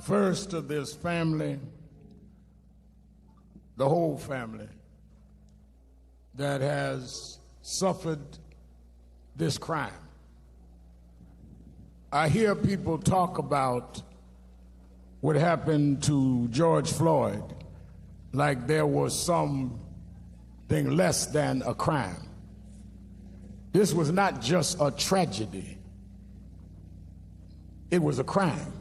First of this family, the whole family that has suffered this crime. I hear people talk about what happened to George Floyd like there was something less than a crime. This was not just a tragedy. It was a crime.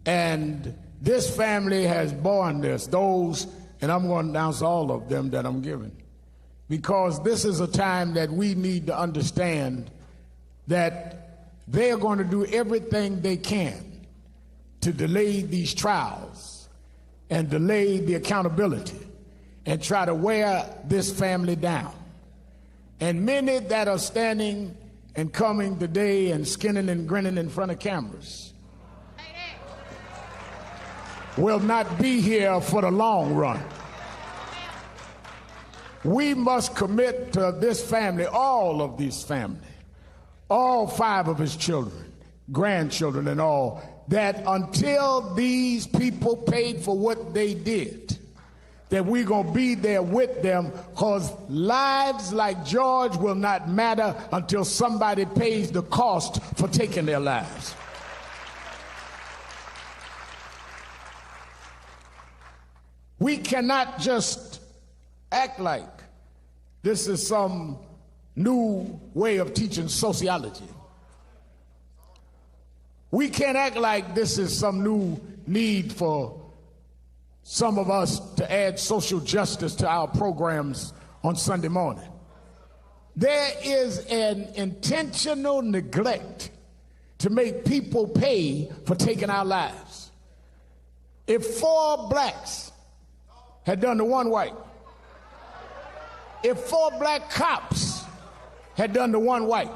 And this family has borne this, those, and I'm going to announce all of them that I'm giving, because this is a time that we need to understand that they are going to do everything they can to delay these trials and delay the accountability and try to wear this family down. And many that are standing and coming today and skinning and grinning in front of cameras will not be here for the long run. We must commit to this family, all of this family, all 5 of his children, grandchildren and all, that until these people paid for what they did, that we're going to be there with them, because lives like George will not matter until somebody pays the cost for taking their lives. We cannot just act like this is some new way of teaching sociology. We can't act like this is some new need for some of us to add social justice to our programs on Sunday morning. There is an intentional neglect to make people pay for taking our lives. If 4 blacks had done to 1 white, if 4 black cops had done to 1 white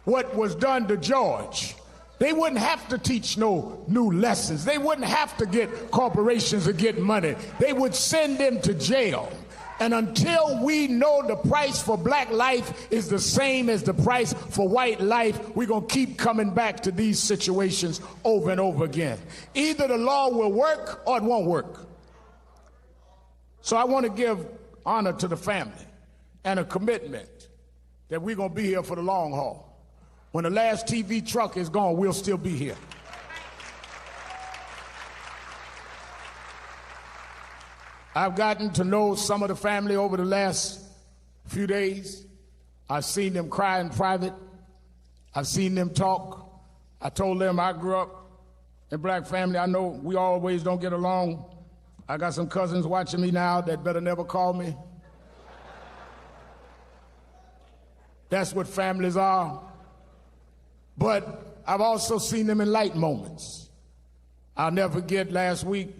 what was done to George, they wouldn't have to teach no new lessons. They wouldn't have to get corporations to get money. They would send them to jail. And until we know the price for black life is the same as the price for white life, we're going to keep coming back to these situations over and over again. Either the law will work or it won't work. So I want to give honor to the family and a commitment that we're going to be here for the long haul. When the last TV truck is gone, we'll still be here. I've gotten to know some of the family over the last few days. I've seen them cry in private. I've seen them talk. I told them I grew up in a black family. I know we always don't get along. I got some cousins watching me now that better never call me. That's what families are. But I've also seen them in light moments. I'll never forget last week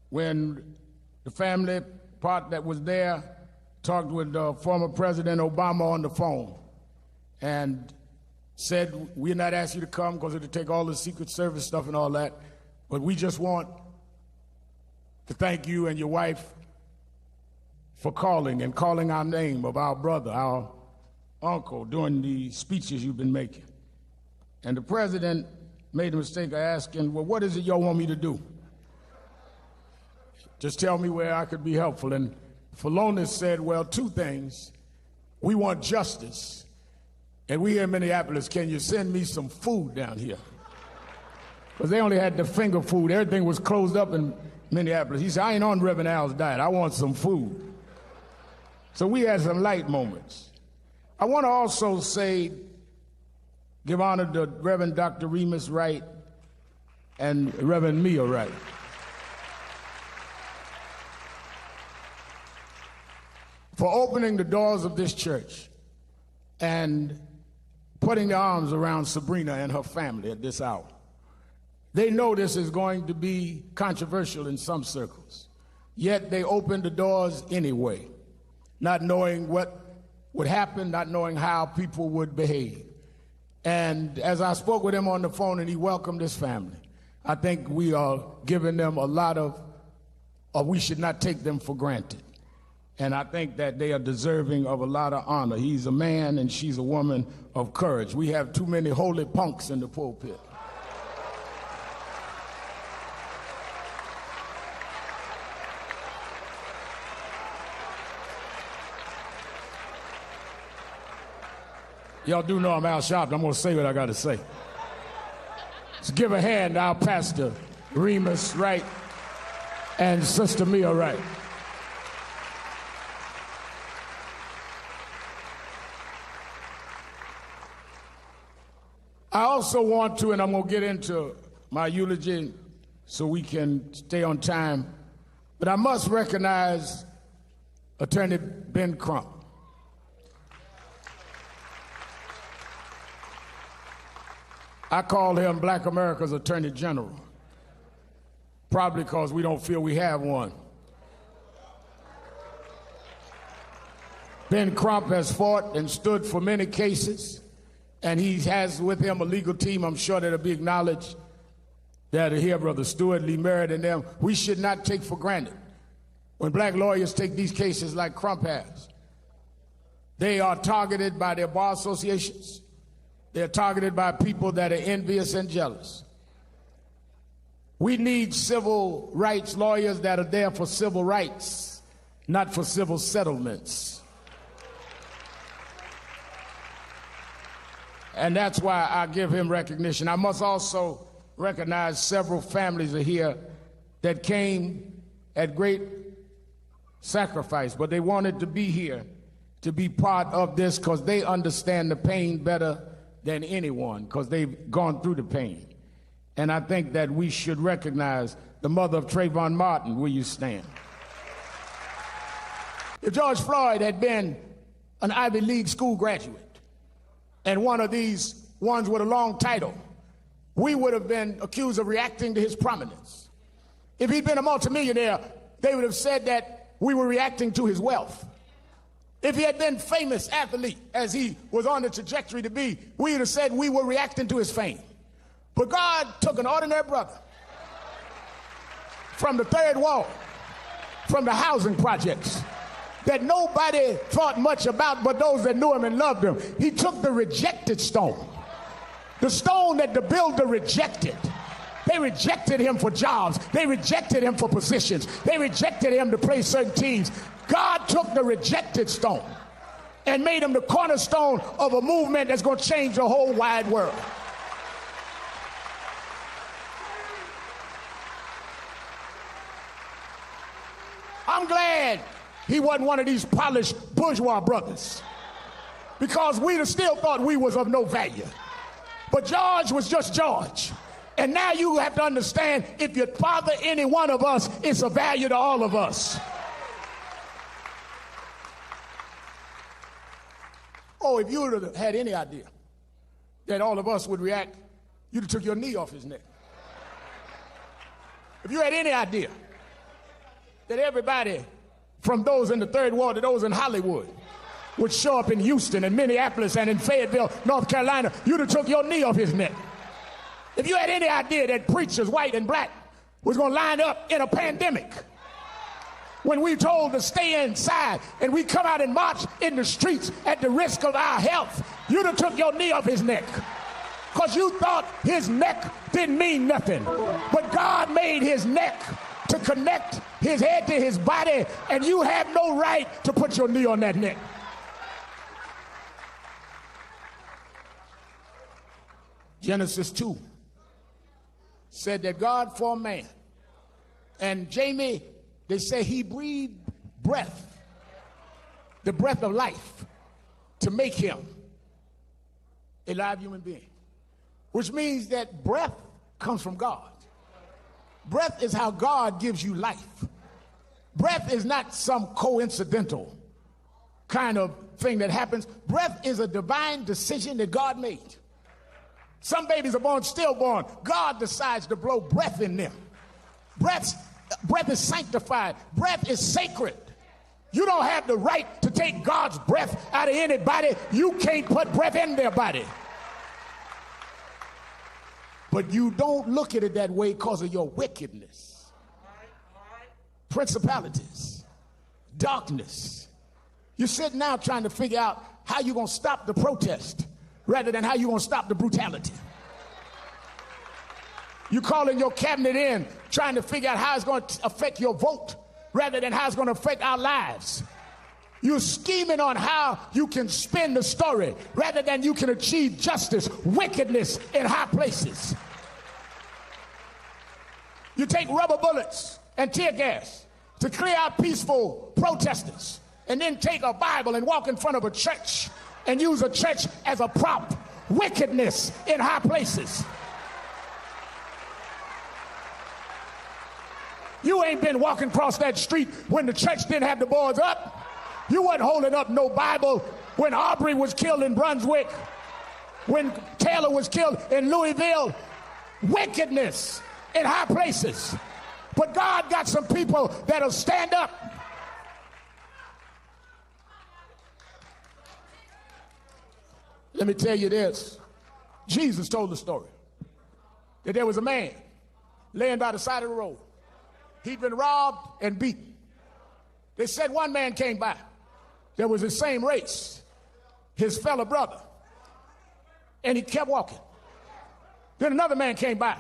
when the family part that was there talked with former President Obama on the phone and said, we're not asking you to come because it'll take all the Secret Service stuff and all that, but we just want to thank you and your wife for calling and calling our name of our brother, our uncle, during the speeches you've been making. And the president made the mistake of asking, well, what is it y'all want me to do? Just tell me where I could be helpful. And Philonis said, well, 2 things. We want justice. And we here in Minneapolis, can you send me some food down here? Because they only had the finger food. Everything was closed up in Minneapolis. He said, I ain't on Reverend Al's diet. I want some food. So we had some light moments. I want to also say, give honor to Reverend Dr. Remus Wright and Reverend Mia Wright. For opening the doors of this church and putting their arms around Sabrina and her family at this hour. They know this is going to be controversial in some circles, yet they opened the doors anyway, not knowing what would happen, not knowing how people would behave. And as I spoke with him on the phone and he welcomed his family, I think we are giving them a lot of, or we should not take them for granted. And I think that they are deserving of a lot of honor. He's a man and she's a woman of courage. We have too many holy punks in the pulpit. Y'all do know I'm Al Sharpton. I'm going to say what I got to say. Let's give a hand to our pastor, Remus Wright, and Sister Mia Wright. I also want to, and I'm going to get into my eulogy so we can stay on time, but I must recognize Attorney Ben Crump. I call him Black America's Attorney General, probably because we don't feel we have one. Ben Crump has fought and stood for many cases, and he has with him a legal team, I'm sure that'll be acknowledged, that are here, Brother Stewart, Lee Merritt, and them. We should not take for granted when black lawyers take these cases like Crump has. They are targeted by their bar associations. They're targeted by people that are envious and jealous. We need civil rights lawyers that are there for civil rights, not for civil settlements. And that's why I give him recognition. I must also recognize several families are here that came at great sacrifice, but they wanted to be here to be part of this because they understand the pain better than anyone, because they've gone through the pain. And I think that we should recognize the mother of Trayvon Martin. Will you stand? If George Floyd had been an Ivy League school graduate and one of these ones with a long title, we would have been accused of reacting to his prominence. If he'd been a multimillionaire, they would have said that we were reacting to his wealth. If he had been famous athlete, as he was on the trajectory to be, we would have said we were reacting to his fame. But God took an ordinary brother from the third ward, from the housing projects that nobody thought much about but those that knew him and loved him. He took the rejected stone, the stone that the builder rejected. They rejected him for jobs. They rejected him for positions. They rejected him to play certain teams. God took the rejected stone and made him the cornerstone of a movement that's going to change the whole wide world. I'm glad he wasn't one of these polished bourgeois brothers, because we'd have still thought we was of no value. But George was just George. And now you have to understand, if you father any one of us, it's a value to all of us. Oh, if you would have had any idea that all of us would react, you'd have took your knee off his neck. If you had any idea that everybody, from those in the third ward to those in Hollywood, would show up in Houston and Minneapolis and in Fayetteville, North Carolina, you'd have took your knee off his neck. If you had any idea that preachers, white and black, was going to line up in a pandemic, when we told to stay inside and we come out and march in the streets at the risk of our health, you'd have took your knee off his neck, because you thought his neck didn't mean nothing. But God made his neck to connect his head to his body, and you have no right to put your knee on that neck. Genesis 2 said that God formed man, and Jamie, they say he breathed breath, the breath of life, to make him a live human being, which means that breath comes from God. Breath is how God gives you life. Breath is not some coincidental kind of thing that happens. Breath is a divine decision that God made. Some babies are born stillborn. God decides to blow breath in them. Breath is sanctified. Breath is sacred. You don't have the right to take God's breath out of anybody. You can't put breath in their body. But you don't look at it that way because of your wickedness. Principalities, darkness. You're sitting out trying to figure out how you're going to stop the protest rather than how you're going to stop the brutality. You're calling your cabinet in trying to figure out how it's going to affect your vote rather than how it's going to affect our lives. You're scheming on how you can spin the story rather than you can achieve justice, wickedness in high places. You take rubber bullets and tear gas to clear out peaceful protesters, and then take a Bible and walk in front of a church and use a church as a prop. Wickedness in high places. You ain't been walking across that street when the church didn't have the boards up. You wasn't holding up no Bible when Aubrey was killed in Brunswick, when Taylor was killed in Louisville. Wickedness in high places. But God got some people that'll stand up. Let me tell you this. Jesus told the story that there was a man laying by the side of the road. He'd been robbed and beaten. They said one man came by. There was the same race, his fellow brother, and he kept walking. Then another man came by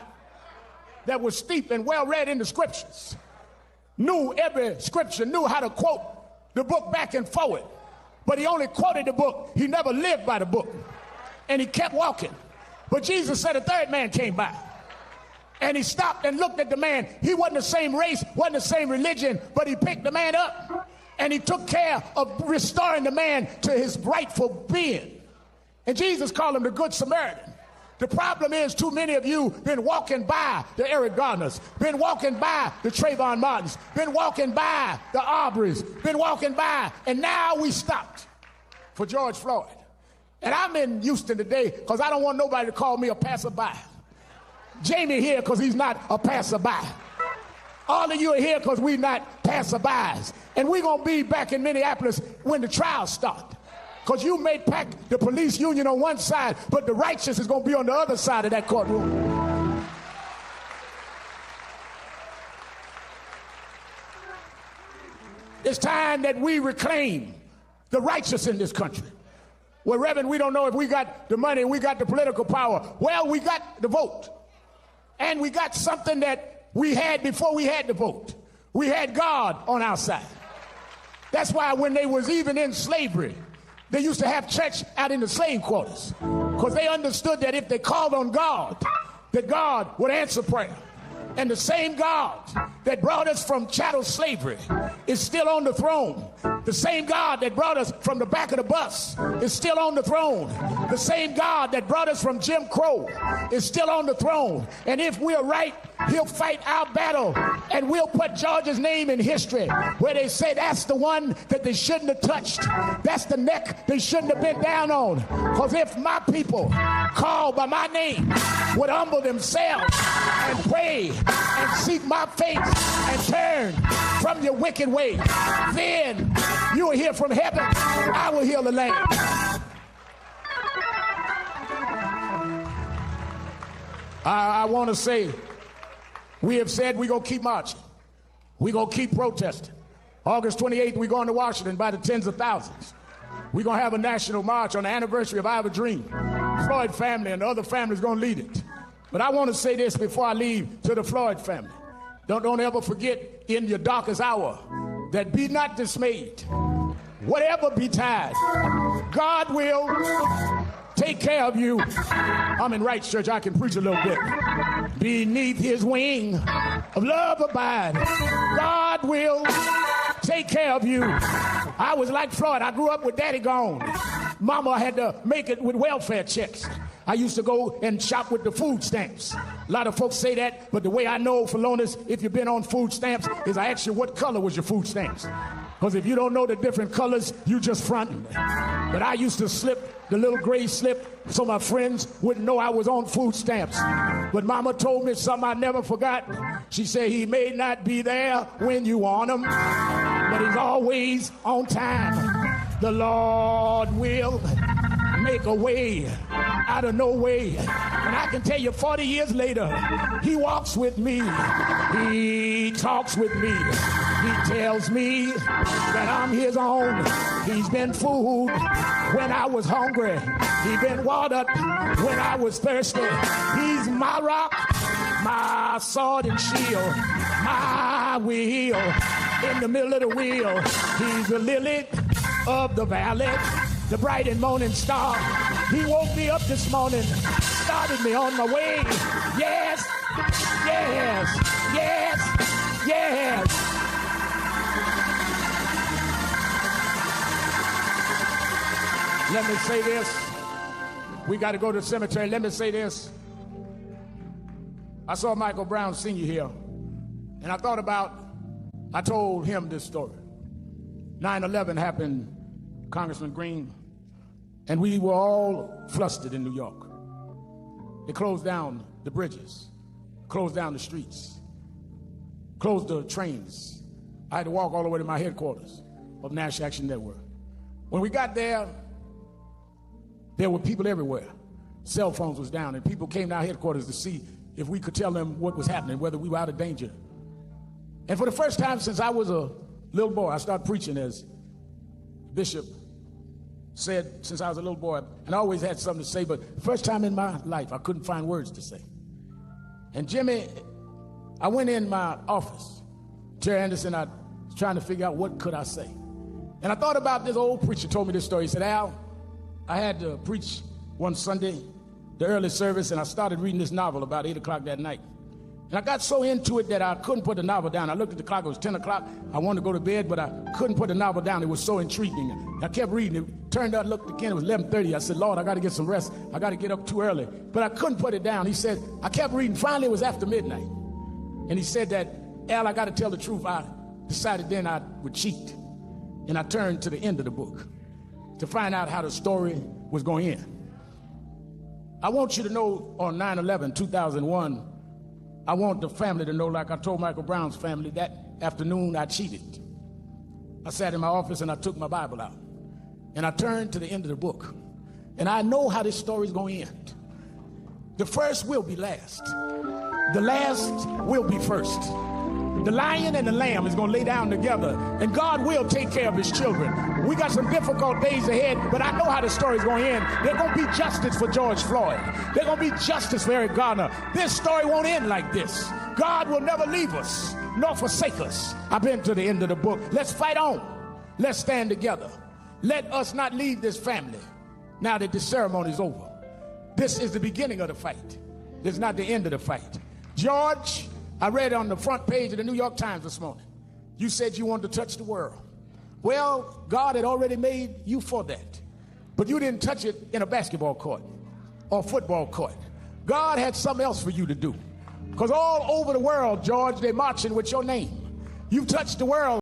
that was steeped and well read in the scriptures, knew every scripture, knew how to quote the book back and forward, but he only quoted the book. He never lived by the book, and he kept walking. But Jesus said a third man came by, and he stopped and looked at the man. He wasn't the same race, wasn't the same religion, but he picked the man up, and he took care of restoring the man to his rightful being. And Jesus called him the Good Samaritan. The problem is too many of you been walking by the Eric Garners, been walking by the Trayvon Martins, been walking by the Aubreys, been walking by, and now we stopped for George Floyd. And I'm in Houston today because I don't want nobody to call me a passerby. Jamie here because he's not a passerby. All of you are here because we're not passerbys. And we're going to be back in Minneapolis when the trials start. Because you may pack the police union on one side, but the righteous is going to be on the other side of that courtroom. It's time that we reclaim the righteous in this country. Well, Reverend, we don't know if we got the money, we got the political power. Well, we got the vote. And we got something that we had before we had the vote. We had God on our side. That's why when they was even in slavery, they used to have church out in the slave quarters because they understood that if they called on God, that God would answer prayer. And the same God that brought us from chattel slavery is still on the throne. The same God that brought us from the back of the bus is still on the throne. The same God that brought us from Jim Crow is still on the throne. And if we're right, he'll fight our battle, and we'll put George's name in history where they say that's the one that they shouldn't have touched. That's the neck they shouldn't have been down on. Because if my people called by my name would humble themselves and pray and seek my face and turn from your wicked ways, then you will hear from heaven. I will heal the land. I want to say, we have said we're going to keep marching. We're going to keep protesting. August 28th, we're going to Washington by the tens of thousands. We're going to have a national march on the anniversary of I Have a Dream. Floyd family and the other families going to lead it. But I want to say this before I leave to the Floyd family. Don't ever forget in your darkest hour that be not dismayed. Whatever betide, God will take care of you. I'm in Wright's Church. I can preach a little bit. Beneath his wing of love abide. God will take care of you. I was like Floyd. I grew up with daddy gone. Mama had to make it with welfare checks. I used to go and shop with the food stamps. A lot of folks say that, but the way I know, Philonis, if you've been on food stamps, is I ask you what color was your food stamps. Because if you don't know the different colors, you just fronting. But I used to slip the little gray slip so my friends wouldn't know I was on food stamps. But Mama told me something I never forgot. She said, he may not be there when you want him, but he's always on time. The Lord will make a way out of no way. And I can tell you 40 years later, he walks with me. He talks with me. He tells me that I'm his own. He's been food when I was hungry. He's been watered when I was thirsty. He's my rock, my sword and shield, my wheel in the middle of the wheel. He's a lily of the valley, the bright and morning star. He woke me up this morning, started me on my way. Yes, yes, yes, yes. Let me say this. We got to go to the cemetery. Let me say this. I saw Michael Brown Sr. here, and I told him this story. 9/11 happened, Congressman Green, and we were all flustered in New York. They closed down the bridges, closed down the streets, closed the trains. I had to walk all the way to my headquarters of National Action Network. When we got there were people everywhere. Cell phones was down, and people came to our headquarters to see if we could tell them what was happening, whether we were out of danger. And for the first time since I was a little boy, I started preaching, as Bishop said, since I was a little boy, and I always had something to say, but the first time in my life, I couldn't find words to say. And Jimmy, I went in my office, Terry Anderson, I was trying to figure out what could I say. And I thought about this old preacher told me this story. He said, Al, I had to preach one Sunday, the early service, and I started reading this novel about 8 o'clock that night. And I got so into it that I couldn't put the novel down. I looked at the clock, it was 10 o'clock. I wanted to go to bed, but I couldn't put the novel down. It was so intriguing. I kept reading. It turned out, looked again, it was 11:30. I said, Lord, I got to get some rest. I got to get up too early. But I couldn't put it down. He said, I kept reading. Finally, it was after midnight. And he said that, Al, I got to tell the truth. I decided then I would cheat. And I turned to the end of the book to find out how the story was going to end. I want you to know on 9/11, 2001, I want the family to know, like I told Michael Brown's family, that afternoon I cheated. I sat in my office and I took my Bible out. And I turned to the end of the book. And I know how this story is going to end. The first will be last. The last will be first. The lion and the lamb is going to lay down together, and God will take care of his children. We got some difficult days ahead, but I know how the story is going to end. There's going to be justice for George Floyd. There's going to be justice for Eric Garner. This story won't end like this. God will never leave us nor forsake us. I've been to the end of the book. Let's fight on. Let's stand together. Let us not leave this family now that the ceremony is over. This is the beginning of the fight. This is not the end of the fight. George, I read on the front page of the New York Times this morning. You said you wanted to touch the world. Well, God had already made you for that. But you didn't touch it in a basketball court or football court. God had something else for you to do. Because all over the world, George, they're marching with your name. You've touched the world.